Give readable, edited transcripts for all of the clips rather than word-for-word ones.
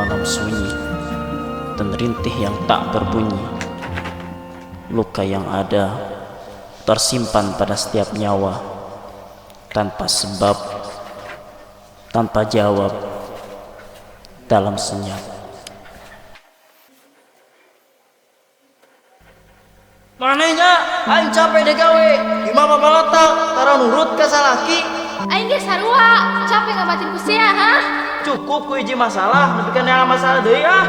malam sunyi dan rintih yang tak berbunyi. Luka yang ada tersimpan pada setiap nyawa, tanpa sebab, tanpa jawab, dalam senyap. Manehnya, aing capek deh gawe. Imam apa letak, tara nurut ka salaki. Aing ge sarua, capek ngabatin ku sia, ha? Cukup ku hiji masalah, nepi kana masalah deui ah.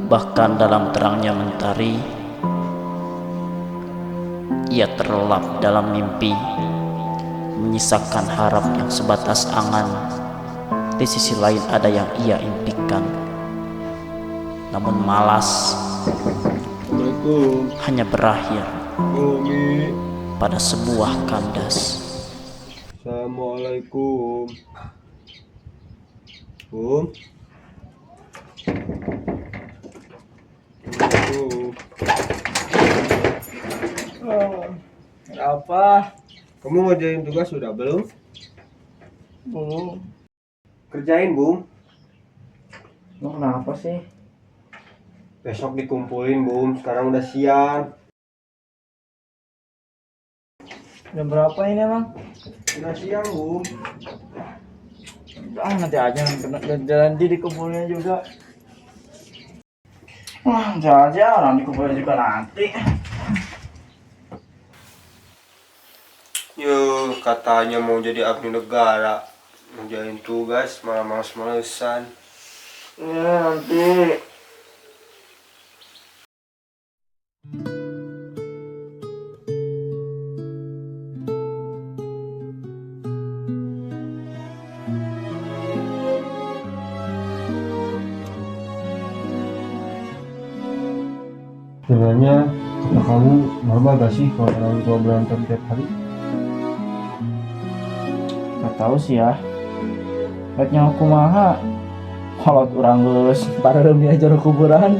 Bahkan dalam terangnya mentari, ia terlelap dalam mimpi, menyisakan harap yang sebatas angan. Di sisi lain ada yang ia impikan, namun malas Assalamualaikum. hanya berakhir Umi. pada sebuah kandas. Assalamualaikum. Assalamualaikum. Apa? Kamu ngerjain tugas sudah belum? Belum. Kerjain, Bung. Lo kenapa sih? Besok dikumpulin, Bung. Sekarang udah siang. Jam berapa ini emang? Udah siang, Bung. Nanti aja nanti dikumpulnya juga. Nanti aja orang dikumpulnya juga nanti. Yo, katanya mau jadi abdi negara. Ngerjain tugas malah males-malesan. Ya nanti. Sebenarnya, kata kamu normal gak sih kalau orang tua berantem tiap hari? Gak tahu sih ya. Baiknya aku maha. Kalau orang geus bareng diajar kuburan.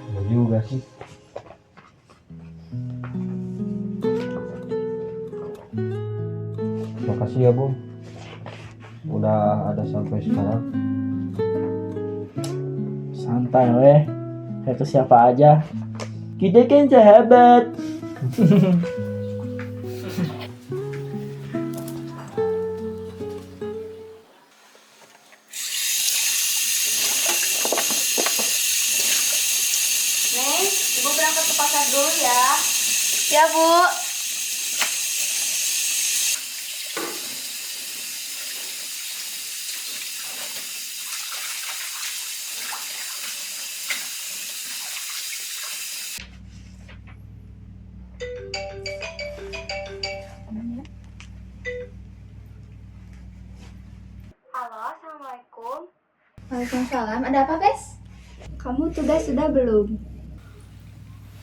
Ya juga sih. Makasih ya, Bung. Udah ada sampai sekarang. Santai weh. Itu siapa aja. Kita kan sahabat. Neng, ibu berangkat ke pasar dulu ya. Ya, Bu. Halo, Assalamualaikum. Waalaikumsalam, ada apa, Bes? Kamu tugas sudah belum?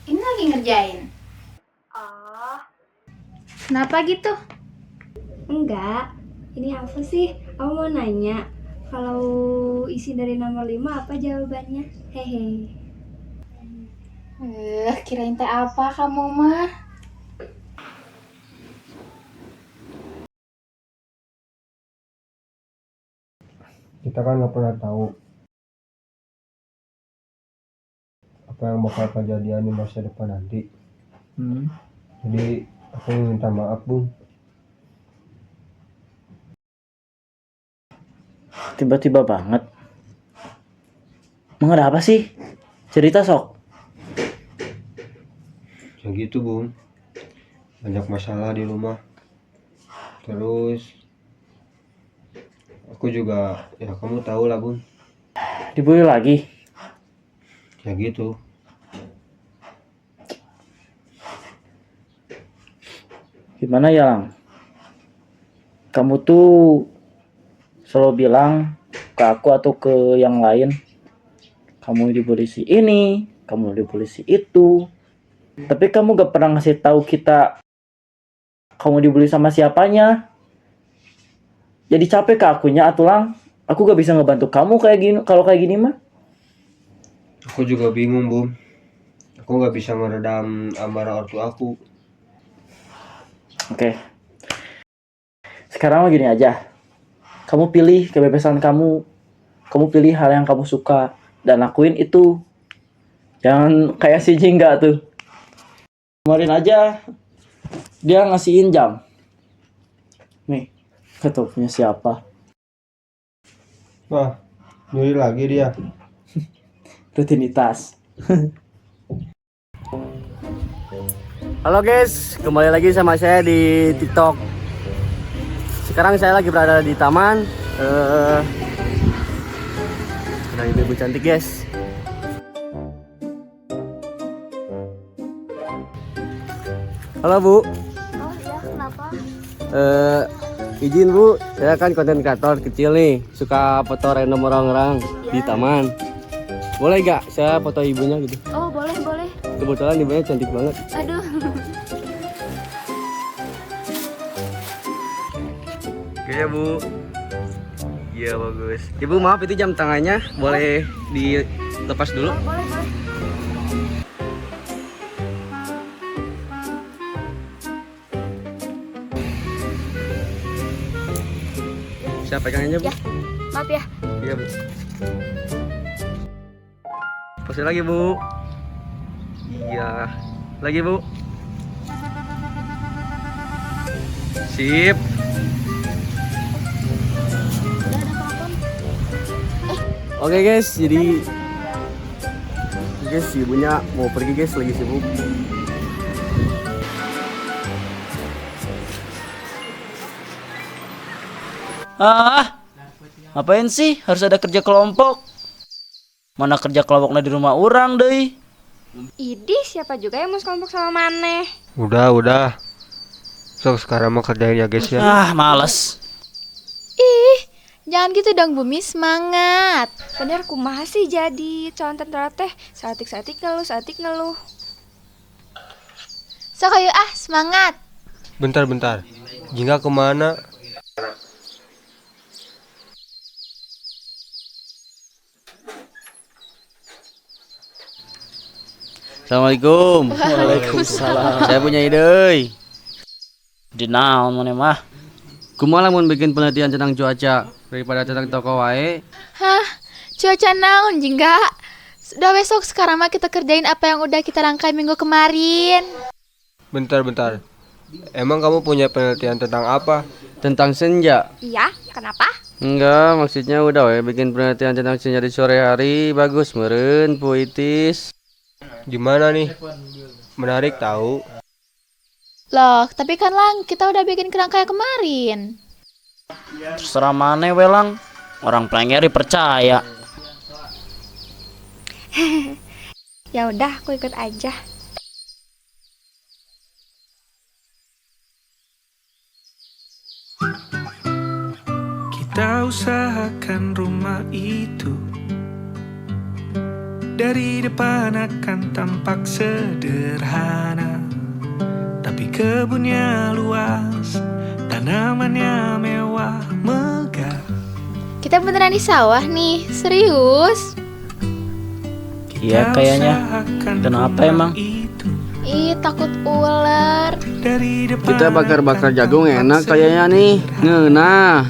Ini lagi ngerjain. Oh, Kenapa gitu? Enggak. Ini apa sih? Aku mau nanya. Kalau isi dari nomor 5 apa jawabannya? Hehe. Kirain teh apa kamu mah? Kita kan nggak pernah tahu apa yang bakal kejadian di masa depan nanti. Jadi aku minta maaf, Bung. Tiba-tiba banget. Emang ada apa sih? Cerita sok. Ya gitu, Bung. Banyak masalah di rumah. Terus aku juga, ya kamu tahu lah, Bung. Dibully lagi. Ya gitu. Gimana ya, Lang? Kamu tuh selalu bilang ke aku atau ke yang lain, kamu dibully si ini, kamu dibully si itu. Tapi kamu gak pernah ngasih tahu kita kamu dibully sama siapanya. Jadi capek ke akunya, atuh Lang. Aku gak bisa ngebantu kamu kayak gini, kalau kayak gini mah. Aku juga bingung, Bum. Aku nggak bisa meredam amarah ortu aku. Oke. Sekarang gini aja. Kamu pilih kebebasan kamu. Kamu pilih hal yang kamu suka dan lakuin itu. Jangan kayak si Jingga tuh. Kemarin aja dia ngasihin jam. Nih, gak tau punya siapa. Wah, nyuri lagi dia. Rutinitas. Halo guys, kembali lagi sama saya di TikTok. Sekarang saya lagi berada di taman. Ada ibu-ibu cantik guys. Halo Bu. Oh iya, kenapa? Izin Bu, saya kan konten kreator kecil nih, suka foto random orang-orang di taman. Boleh gak saya foto ibunya gitu? Oh boleh. Kebetulan ibunya cantik banget. Aduh. Oke ya Bu. Iya bagus. Ibu maaf itu jam tangannya, boleh dilepas dulu? Boleh. Saya pegang aja Bu. Ya, maaf ya. Iya Bu. Pose lagi Bu. Iya. Lagi Bu. Sip. Oke guys, jadi guys ibunya mau pergi guys, lagi sibuk. Ngapain sih harus ada kerja kelompok? Mana kerja kelompoknya di rumah orang deh. Idih, siapa juga yang mau sekelompok sama Maneh? Udah. So, sekarang mau kerjain ya guys ya. Males. Ih, jangan gitu dong Bumi, semangat. Bener kumaha sih jadi calon tentara teh? Satik ngeluh. Sok ayo semangat. Bentar. Jingga kemana? Assalamualaikum. Waalaikumsalam. Saya punya ide. Di naon mana mah? Kumaha lamun bikin penelitian tentang cuaca daripada tentang toko wae. Hah, cuaca naon Jingga? Sudah besok sekarang mah kita kerjain apa yang udah kita rangkai minggu kemarin. Bentar. Emang kamu punya penelitian tentang apa? Tentang senja. Iya, kenapa? Enggak, maksudnya udah we bikin penelitian tentang senja di sore hari, bagus meureun, puitis. Gimana nih? Menarik tahu. Loh, tapi kan Lang, kita udah bikin kerangka kemarin. Terserah mana welang. Orang Plenger dipercaya. Ya udah, aku ikut aja. Kita usahakan rumah itu dari depan akan tampak sederhana, tapi kebunnya luas, tanamannya mewah, megah. Kita beneran di sawah nih, serius. Iya kayaknya. Kenapa emang? Ih, takut ular. Kita bakar-bakar jagung enak kayaknya nih. Ngeunah.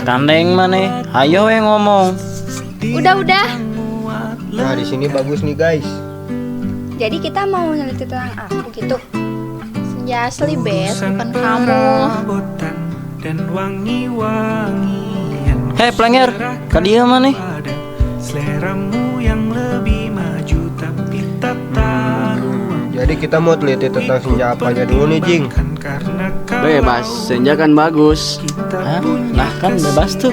Kandeng mana? Ayo yang ngomong. Udah. Nah, di sini bagus nih guys. Jadi kita mau neliti tentang aku gitu. Senja asli, Bes, bukan kamu. Dan wangi-wangian. Hei Plenger, kadieu mana? Seleramu yang lebih maju tapi tak taruh. Jadi kita mau teliti tentang senja apanya dulu nih Jing? Bebas, senja kan bagus. Nah kan bebas tuh.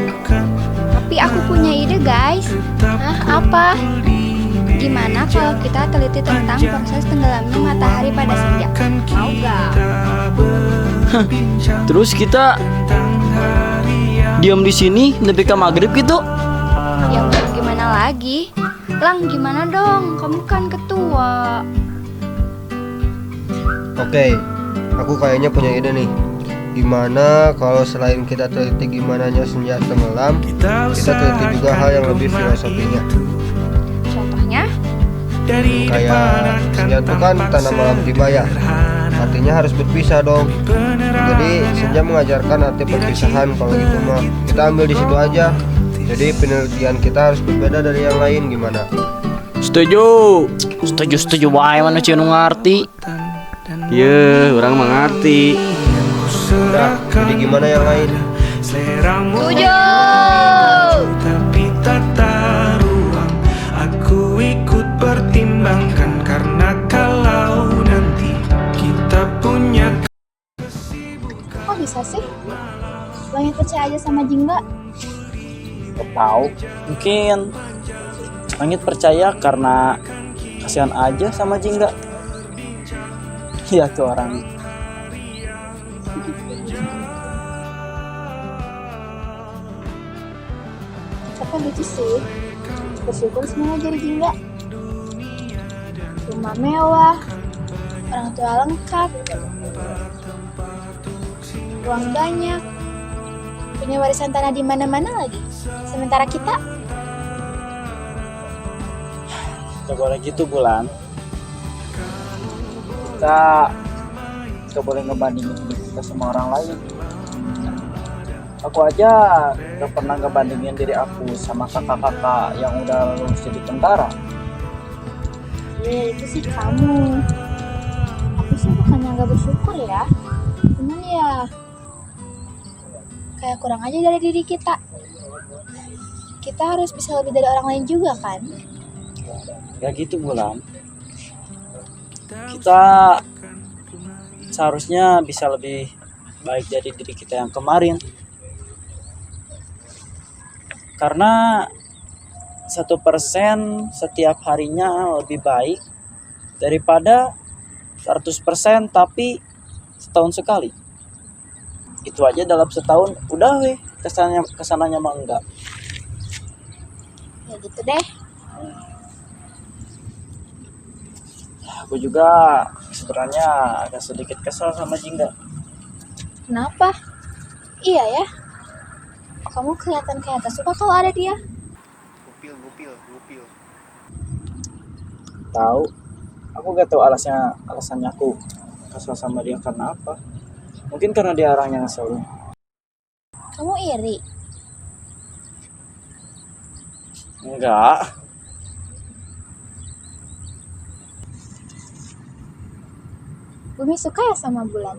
Tapi aku punya ide guys. Hah, apa? Gimana kalau kita teliti tentang proses tenggelamnya matahari pada senja? Mau gak? Terus kita diam di sini nepi ka maghrib gitu. Ya mau gimana lagi? Lang, gimana dong? Kamu kan ketua. Oke, aku kayaknya punya ide nih. Gimana kalau selain kita teliti gimananya senja tenggelam, kita teliti juga hal yang lebih filosofinya. Contohnya? Dari depan Kayak akan senja itu kan tampak tanah malam tiba ya. sederhana. Artinya harus berpisah dong. Jadi senja mengajarkan arti perpisahan. Kalau gitu mah kita ambil di situ aja. Jadi penelitian kita harus berbeda dari yang lain, gimana? Setuju. Setuju wae mana ceu nu ngarti. Iya, orang mengerti. Nah, jadi gimana yang lain? Seleramu Setuju. tapi tata ruang aku ikut pertimbangkan, karena kalau nanti kita punya Kok bisa sih? Langit percaya aja sama Jingga. Gak tahu. Mungkin Langit percaya karena kasihan aja sama Jingga. Iya tuh orang. Tapi lucu sih. Bersyukur semuanya jadi Jingga. Rumah mewah, orang tua lengkap, uang banyak, punya warisan tanah di mana-mana lagi. Sementara kita, Gak boleh gitu Bulan. Kita gak boleh ngebandingin hidup kita sama orang lain. Aku aja gak pernah ngebandingin diri aku sama kakak-kakak yang udah lulus jadi tentara. ya itu sih kamu. Aku sih bukannya gak bersyukur ya, cuman ya kayak kurang aja dari diri kita. Kita harus bisa lebih dari orang lain juga kan? Gak gitu Bulan. Kita seharusnya bisa lebih baik dari diri kita yang kemarin. Karena 1% setiap harinya lebih baik daripada 100% tapi setahun sekali. Itu aja dalam setahun udah weh kesananya mah enggak. Ya gitu deh. Aku juga sebenarnya agak sedikit kesal sama Jingga. Kenapa? Iya ya. Kamu kelihatan kayak gak suka kalau ada dia. Gupil. Tahu, aku gak tahu alasannya aku kesal sama dia karena apa. Mungkin karena dia orang yang ngeselin. Kamu iri. Enggak. Bumi suka ya sama Bulan?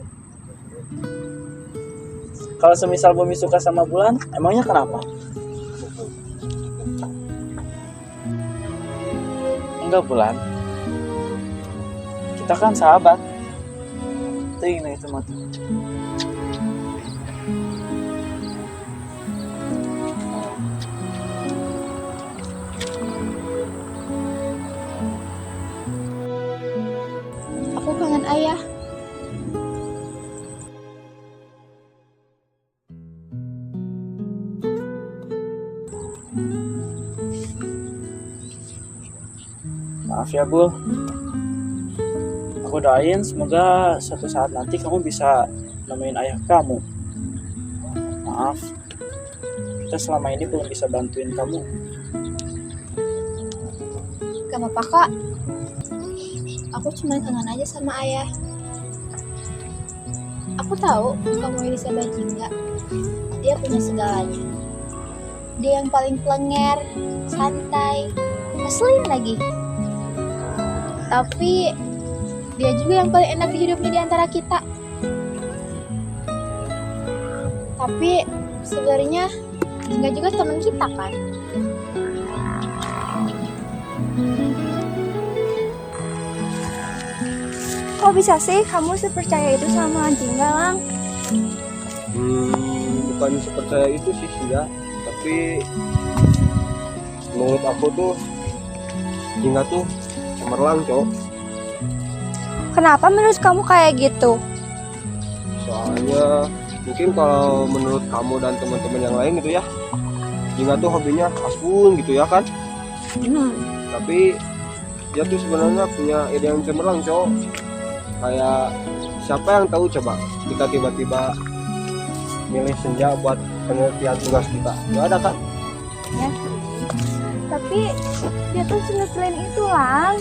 Kalau semisal Bumi suka sama Bulan, emangnya kenapa? Enggak Bulan. Kita kan sahabat. Tuh ini itu mati. Aku kangen ayah. Maaf ya Bul. Aku doain semoga suatu saat nanti kamu bisa nemuin ayah kamu. Maaf, kita selama ini belum bisa bantuin kamu. Gak apa-apa kok. Aku cuma kangen aja sama ayah. Aku tahu kamu ini sahabat Jingga. Dia punya segalanya. Dia yang paling plenger, santai, ngeselin lagi. Tapi dia juga yang paling enak di hidupnya di antara kita. Tapi sebenarnya Jingga juga teman kita kan. Kok bisa sih kamu sepercaya itu sama Jingga, Lang? Bukan sepercaya itu sih ya, tapi menurut aku tuh Jingga tuh cemerlang, Cok. Kenapa menurut kamu kayak gitu? Soalnya mungkin kalau menurut kamu dan teman-teman yang lain gitu ya, Jingga tuh hobinya aspun gitu ya kan. Tapi dia tuh sebenarnya punya ide yang cemerlang, Cok. Kayak siapa yang tahu coba kita tiba-tiba milih senja buat penelitian tugas kita, nggak ada kan? Ya. Tapi Tapi dia tuh ngeselin itu, Lang.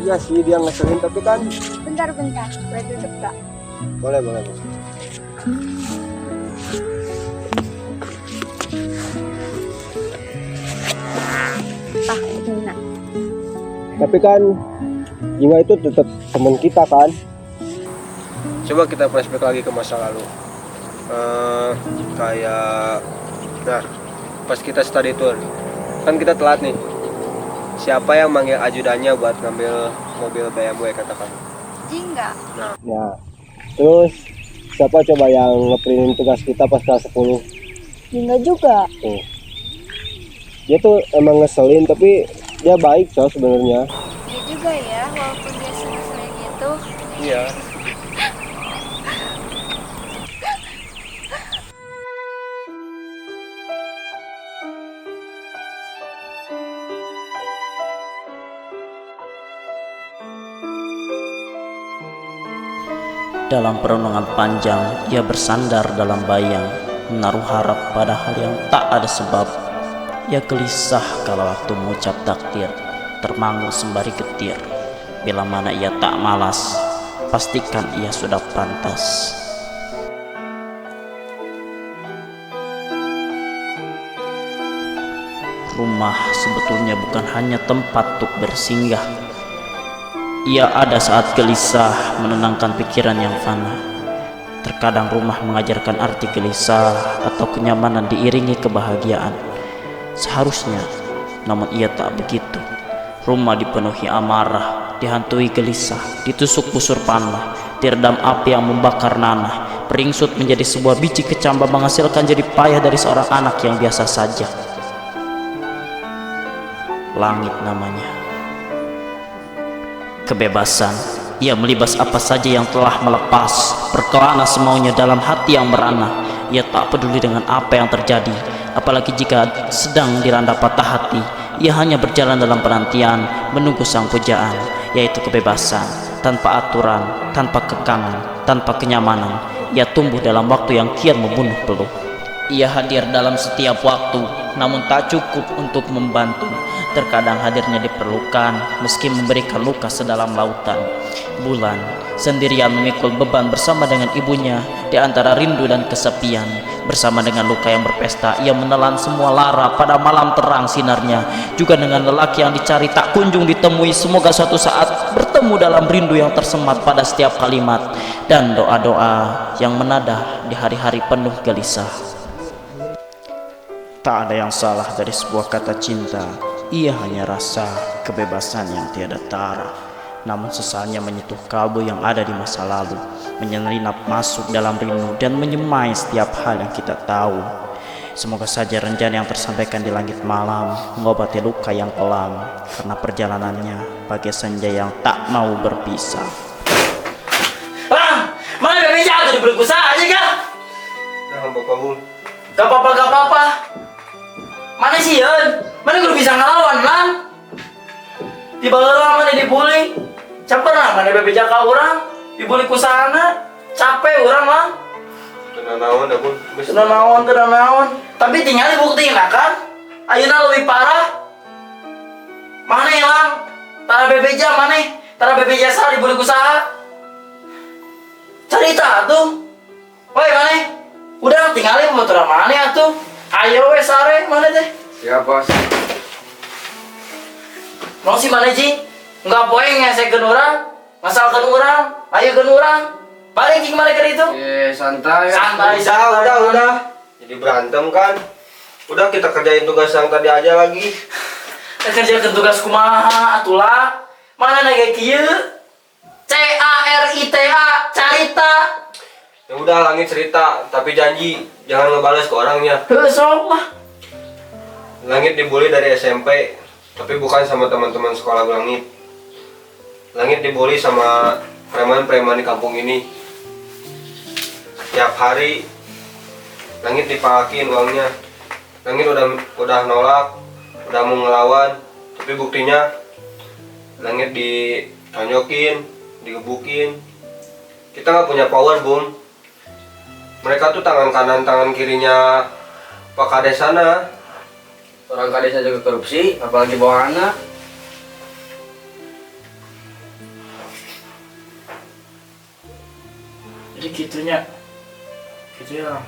Iya sih dia ngeselin, tapi kan Bentar, boleh duduk gak? boleh. Gina. Tapi kan Jingga itu tetap teman kita kan. Coba kita flashback lagi ke masa lalu. Kayak nah pas kita study tour kan kita telat nih. Siapa yang manggil ajudannya buat ngambil mobil BMW katakan? Jingga. Nah terus siapa coba yang ngeprintin tugas kita pas kelas 10? Jingga juga. Tuh. Dia tuh emang ngeselin tapi dia baik so sebenarnya. Dia juga ya, walaupun dia ngeselin itu. Iya. Dalam perenungan panjang, ia bersandar dalam bayang, menaruh harap pada hal yang tak ada sebab. Ia gelisah kalau waktu mengucap takdir, termangu sembari getir. Bila mana ia tak malas, pastikan ia sudah pantas. Rumah sebetulnya bukan hanya tempat untuk bersinggah. Ia ada saat gelisah menenangkan pikiran yang fana. Terkadang rumah mengajarkan arti gelisah atau kenyamanan diiringi kebahagiaan. Seharusnya, namun ia tak begitu. Rumah dipenuhi amarah, dihantui gelisah, ditusuk busur panah, diredam api yang membakar nanah. Peringsut menjadi sebuah biji kecambah menghasilkan jadi payah dari seorang anak yang biasa saja. Langit namanya. Kebebasan, ia melibas apa saja yang telah melepas, berkelana semaunya dalam hati yang merana. Ia tak peduli dengan apa yang terjadi, apalagi jika sedang dilanda patah hati. Ia hanya berjalan dalam penantian, menunggu sang pujaan, yaitu kebebasan, tanpa aturan, tanpa kekangan, tanpa kenyamanan. Ia tumbuh dalam waktu yang kian membunuh peluh. Ia hadir dalam setiap waktu, namun tak cukup untuk membantu. Terkadang hadirnya diperlukan, meski memberikan luka sedalam lautan. Bulan sendirian memikul beban bersama dengan ibunya di antara rindu dan kesepian. Bersama dengan luka yang berpesta, ia menelan semua lara pada malam terang sinarnya. Juga dengan lelaki yang dicari tak kunjung ditemui, semoga suatu saat bertemu dalam rindu yang tersemat pada setiap kalimat. Dan doa-doa yang menadah di hari-hari penuh gelisah. Tak ada yang salah dari sebuah kata cinta. Ia hanya rasa kebebasan yang tiada tara. Namun sesalnya menyentuh kalbu yang ada di masa lalu, menyelinap masuk dalam rindu dan menyemai setiap hal yang kita tahu. Semoga saja rencana yang tersampaikan di langit malam mengobati luka yang kelam, karena perjalanannya bagai senja yang tak mau berpisah. Bang, mana bebe jatuh di belenggu saja kah? Nah, Bapak Bung. Gak apa-apa. Mana sih Yun? Mana gue bisa ngelawan Lang? Tiba-tiba mana dibully? Capek lah, mana bebe jaka orang? Dibully ku sana, capek orang Lang. Tenang naon dah Bung. Tenang naon. Tapi tinggal dibuktiin lah kan? Ayeuna lebih parah. Mana ya Lang? Tara bebe jaka mana? Tara bebe jasa dibully ku saha? Cerita tuh. Woi mana? Udah tinggalin motor mana tuh? Ayo wes sare mana teh? Ya bos. Mau si mana Ji? Enggak poe ngesekeun urang, ngasalkeun urang, ayekeun urang. Balik jeung mana keur itu? Santai. Udah. Jadi berantem kan? Udah kita kerjain tugas yang tadi aja lagi. Kerjakeun tugas kumaha atulah? Mana nage kieu? CARITA, carita. Ya udah Langit cerita, tapi janji jangan ngebales ke orangnya. Sok lah. Langit dibully dari SMP, tapi bukan sama teman-teman sekolah Langit. Langit dibully sama preman-preman di kampung ini. Tiap hari Langit dipalakin uangnya. Langit udah nolak, udah mau ngelawan, tapi buktinya Langit ditonjokin, digebukin. Kita nggak punya power, Bung. Mereka tuh tangan kanan tangan kirinya Pak Kades sana. Orang kades aja ke korupsi, apalagi bawa anak. Jadi gitunya. Gitu ya.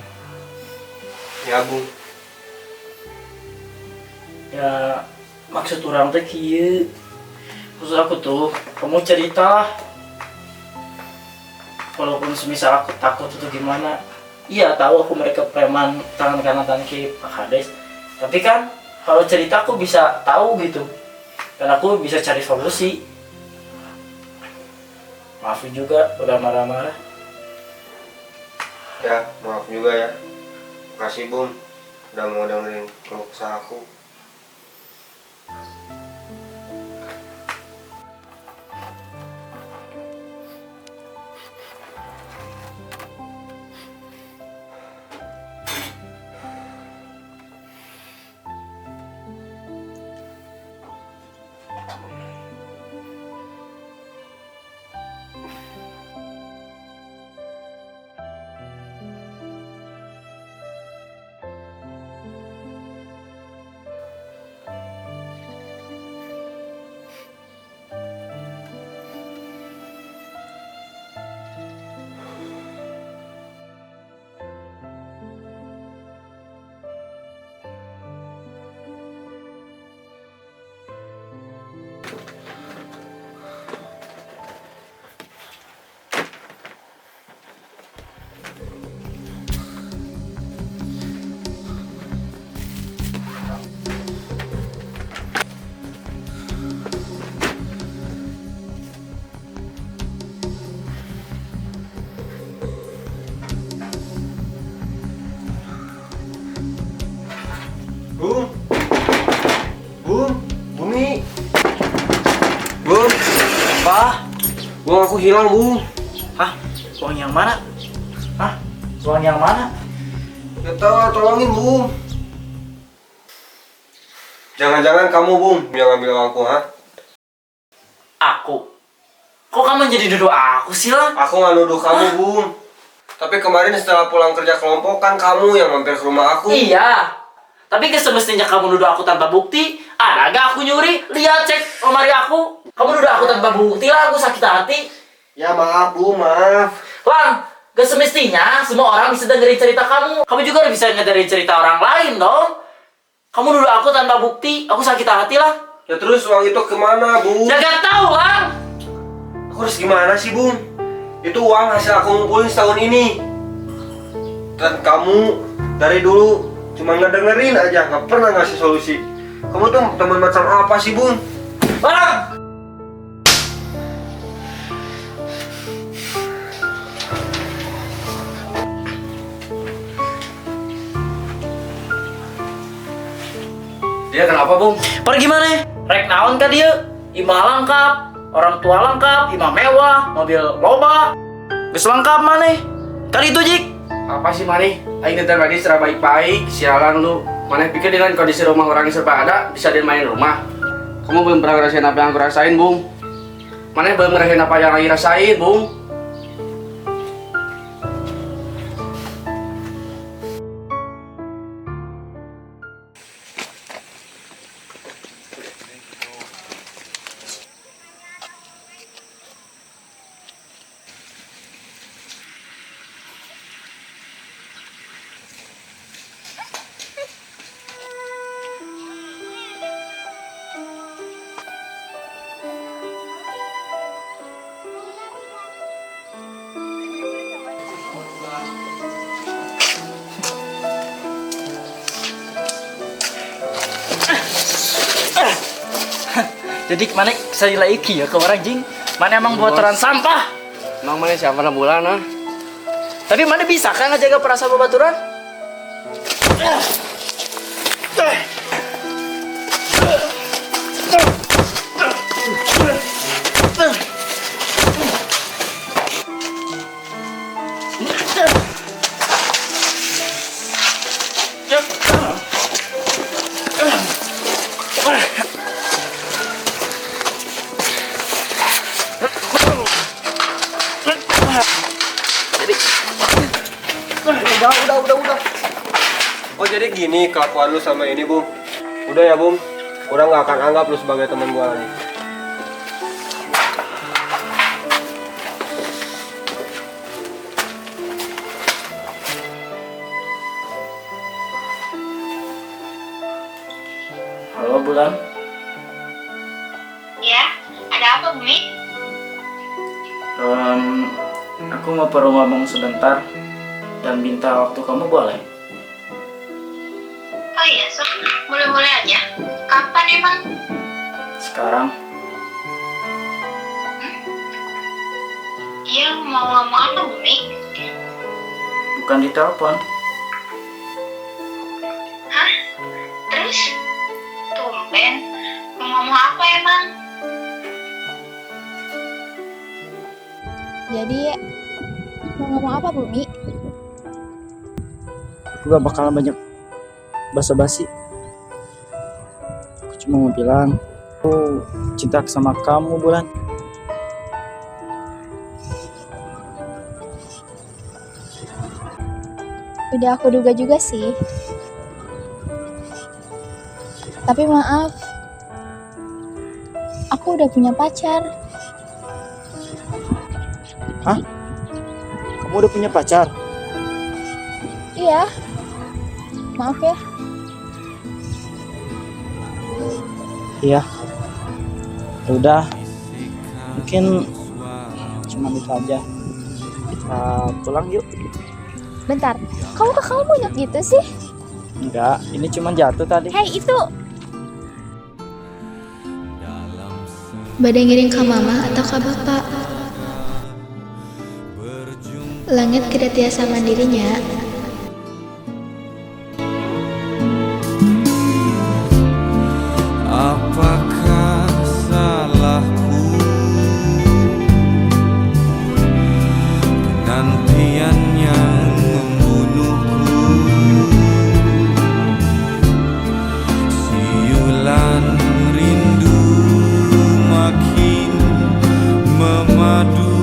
Ya Bung. Ya maksud orang teh kieu. Maksud aku tuh, kamu cerita. Walaupun semisal aku takut atau gimana. Iya tahu aku mereka preman tangan kanan tangan kiri Pak Kades. Tapi kan kalau cerita aku bisa tahu gitu. Dan aku bisa cari solusi. Maafin juga udah marah-marah. Ya, maaf juga ya. Makasih Bung udah mau dengerin keluh kesah aku. Bung, Bung, Bumi, Bung, Apa? Bung aku hilang Bung. Hah? Uang yang mana? Hah? Uang yang mana? Gak tahu, tolongin Bung. Jangan-jangan kamu Bung yang ngambil uangku, ha? Aku? Kok kamu jadi duduk aku sih lah? Aku nggak nuduh kamu Bung. Tapi kemarin setelah pulang kerja kelompok kan kamu yang mampir ke rumah aku. Iya. Tapi semestinya kamu nuduh aku tanpa bukti. Ada gak aku nyuri? Lihat cek lemari aku. Kamu nuduh aku tanpa bukti lah, aku sakit hati. Ya maaf Bung, maaf. Lang, gak semestinya semua orang bisa dengerin cerita kamu. Kamu juga bisa ngedengerin cerita orang lain dong. Kamu nuduh aku tanpa bukti, aku sakit hati lah. Ya terus uang itu kemana Bung? Ya gak tahu Lang. Aku harus gimana sih Bung? Itu uang hasil aku ngumpulin setahun ini. Dan kamu dari dulu cuma ngedengerin aja, nggak pernah ngasih solusi. Kamu tuh teman macam apa sih Bung? Lang! Dia kenapa, Bung? Pergi mana? Rek naon ka dia? Imah lengkap, orang tua lengkap, imah mewah, mobil loba. Geus lengkap mana? Kali itu Jik. Apa sih Mani? Aing teh tadi serba baik-baik, sialan lu. Mana pikir dengan kondisi rumah orang yang serba ada bisa dimainin rumah? Kamu belum pernah ngerasain apa yang aku rasain, Bung. Mana belum ngerasain apa yang lagi rasain, Bung. Jadi mana saya lagi ya ke orang Jing? Mana emang bocoran sampah? Emang mana siapa na bulan, ah? Tapi mana bisa kan ngejaga perasaan babaturan? Udah. Oh jadi gini kelakuan lu sama ini Bung? Udah ya Bum, orang nggak akan anggap lu sebagai teman gua lagi. Halo Bulan, Ya, ada apa Bumi? aku mau perlu ngomong sebentar dan minta waktu kamu boleh? Oh iya, so boleh-boleh aja. Kapan emang? Sekarang? Iya, mau ngomong apa Bumi? Bukan di telepon. Hah? Terus? Tumben. Mau ngomong apa emang? Jadi mau ngomong apa Bumi? Aku gak bakalan banyak basa-basi. Aku cuma mau bilang, aku cinta sama kamu Bulan. Udah aku duga juga sih. Tapi maaf, aku udah punya pacar. Hah? Kamu udah punya pacar? Iya. Maaf ya. Iya. Udah. Mungkin cuma itu aja. Kita pulang yuk. Bentar, kamu ke kamu banyak gitu sih? Enggak, ini cuma jatuh tadi. Hei itu. Badai ngiring ke mama atau ke bapak? Langit tidak tiasa mandirinya. Apakah salahku? Penantian yang membunuhku, siulan rindu makin memadu.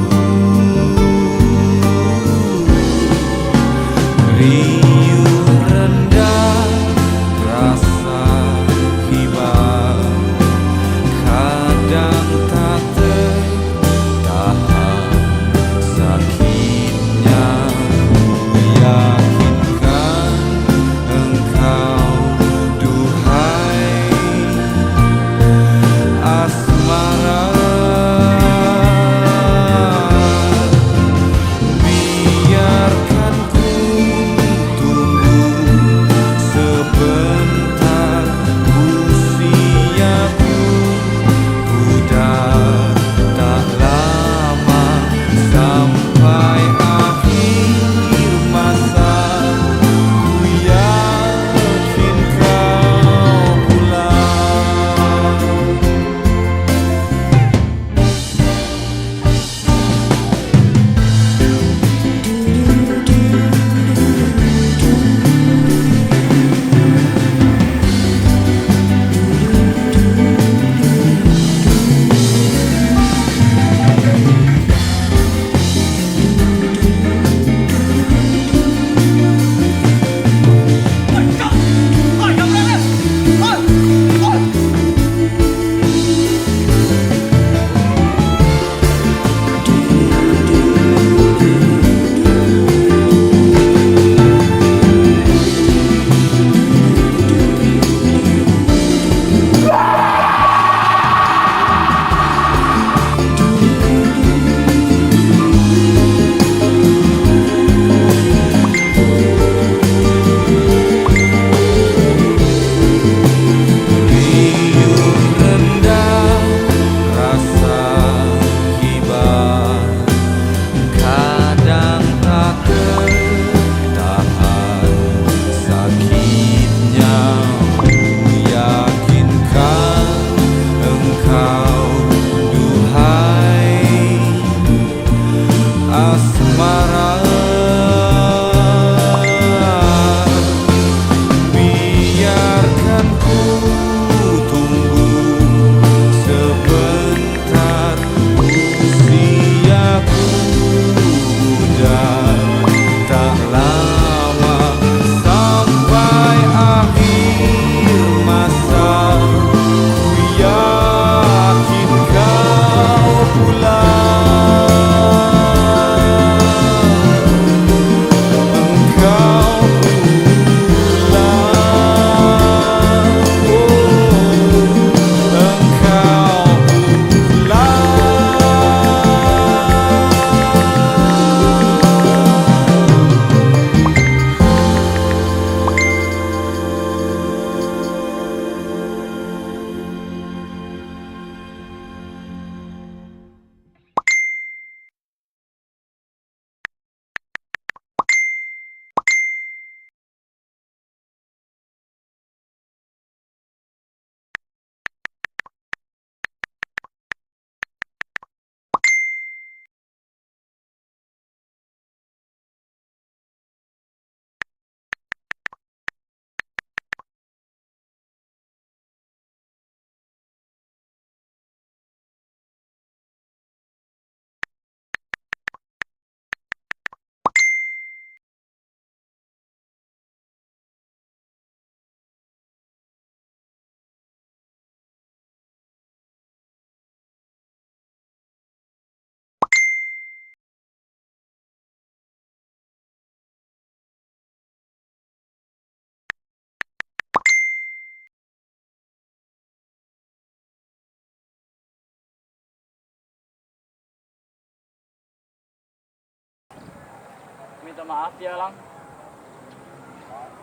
minta maaf ya, Lang.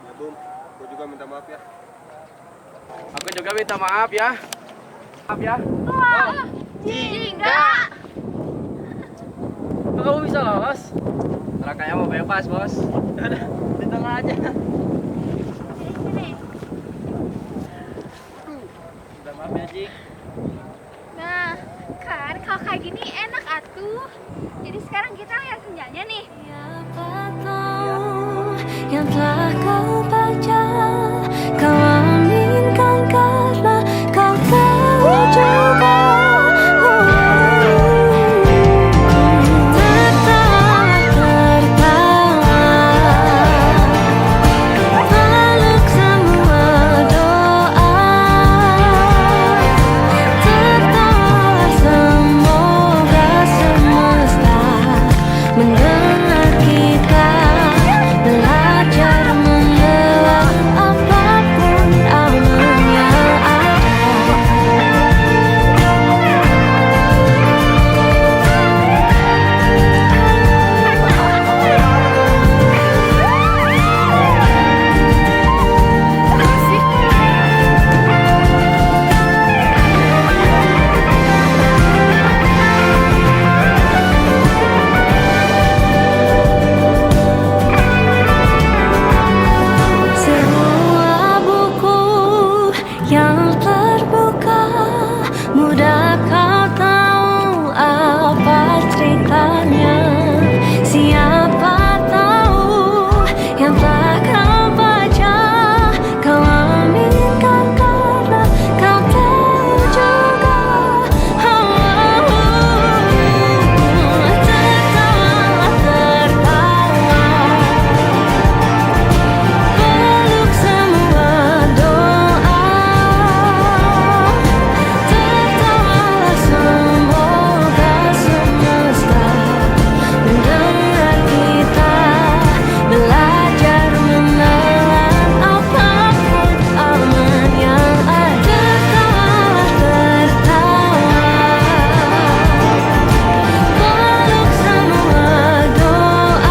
Ya Bung, aku juga minta maaf ya. Aku juga minta maaf ya. Maaf ya. Jingga. Kok kamu bisa lolos? Rakanya mau bebas, Bos. Di tengah aja. Minta maaf ya, Jing. Nah, kan kalau kayak gini enak atuh. Jadi sekarang kita lihat senjanya nih. Yang telah kau baca, kau aminkan karena kau tahu juga. Tertawa, peluk semua doa. Tertawa, semoga semesta mendengar kita. Belajar mengelak apapun aman yang ada. Semua buku yang terbuka, mudah kau tahu apa ceritanya. Siapa tahu yang telah kau baca, kau aminkan karena kau tahu juga. Tertawa, peluk semua doa. Tertawalah, semoga semesta mendengar kita. Belajar menelan apapun aman yang ada. Tertawa, peluk semua doa.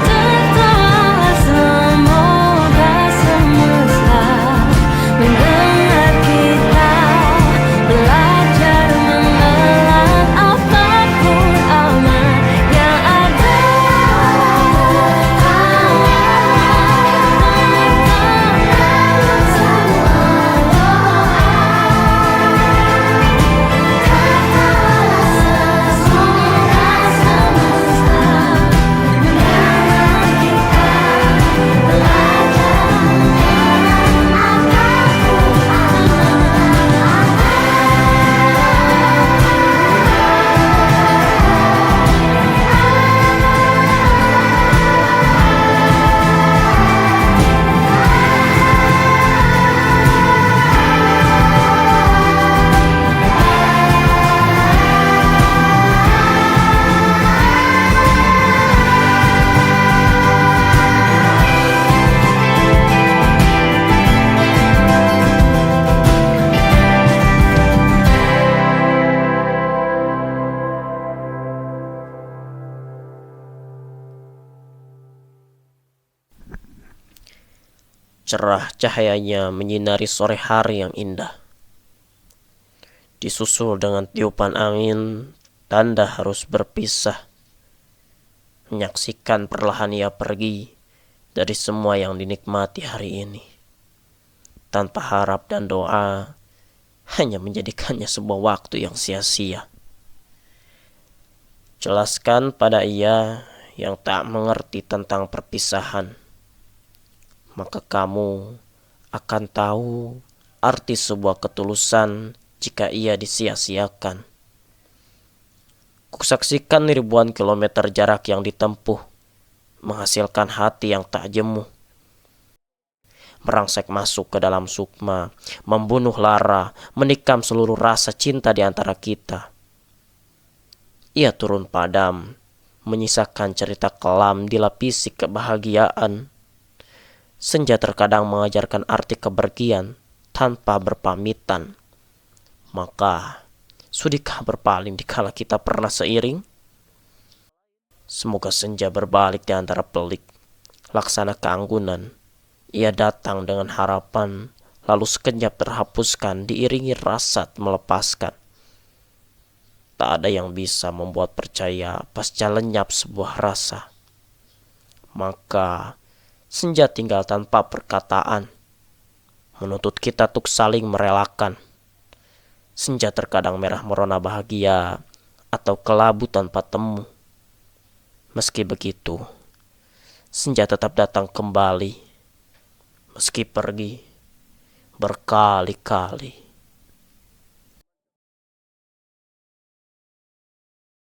Tertawalah, semoga semesta mendengar kita. Belajar menelan apapun aman yang ada. Cerah cahayanya menyinari sore hari yang indah. Disusul dengan tiupan angin, tanda harus berpisah. Menyaksikan perlahan ia pergi dari semua yang dinikmati hari ini. Tanpa harap dan doa, hanya menjadikannya sebuah waktu yang sia-sia. Jelaskan pada ia yang tak mengerti tentang perpisahan, maka kamu akan tahu arti sebuah ketulusan jika ia disia-siakan. Kusaksikan ribuan kilometer jarak yang ditempuh, menghasilkan hati yang tak jemu. Merangsek masuk ke dalam sukma, membunuh lara, menikam seluruh rasa cinta di antara kita. Ia turun padam, menyisakan cerita kelam dilapisi kebahagiaan. Senja terkadang mengajarkan arti kepergian tanpa berpamitan. Maka, sudikah berpaling dikala kita pernah seiring? Semoga senja berbalik di antara pelik, laksana keanggunan. Ia datang dengan harapan, lalu sekejap terhapuskan diiringi rasa melepaskan. Tak ada yang bisa membuat percaya pasca lenyap sebuah rasa. Maka senja tinggal tanpa perkataan, menuntut kita untuk saling merelakan. Senja terkadang merah merona bahagia atau kelabu tanpa temu. Meski begitu, senja tetap datang kembali, meski pergi berkali-kali.